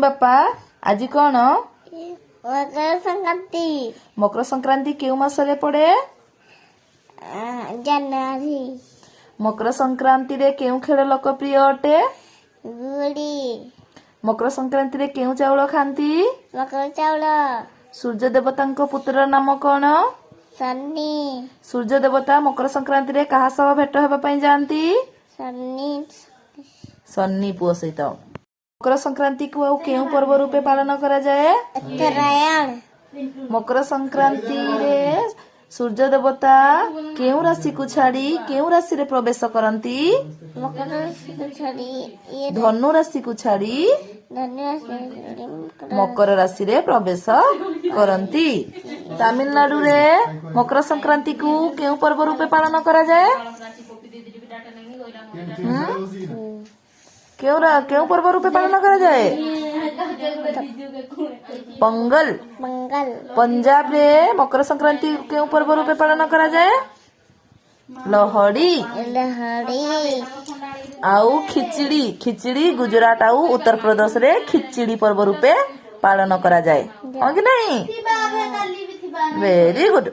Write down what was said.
बापा आज कौन मकर संक्रांति मकर संक्रांति केउ मासरे पड़े जनवरी मकर संक्रांति रे केउ खेल लोकप्रिय अटे गुड़ी मकर संक्रांति रे केउ चाउल खांती मकर चाउल सूर्य देवता पुत्र नाम कौन सन्नी सूर्य देवता मकर संक्रांति रे कहा सह भेट हेबा पई जांती सन्नी सन्नी पुओ सहित मकर संक्रांति को आउ केउ पर्व रूपे पालन करा जाए उत्तरायण मकर संक्रांति रे सूर्य देवता केउ राशि को छाड़ी केउ राशि रे प्रवेश करंती मकर राशि को छाड़ी ये धनु राशि को छाड़ी धन्यवाद मकर राशि रे प्रवेश करंती तमिलनाडु रे मकर संक्रांति को केउ पर्व रूपे पालन करा जाए केउ पर्व रूपे पालन करा जाए पंगल मंगल पंजाब रे मकर संक्रांति केउ पर्व रूपे पालन करा जाए लोहड़ी लहड़ी आउ खिचड़ी खिचड़ी गुजरात आउ उत्तर प्रदेश रे खिचड़ी पर्व रूपे पालन करा जाए हाँ कि नहीं वेरी गुड।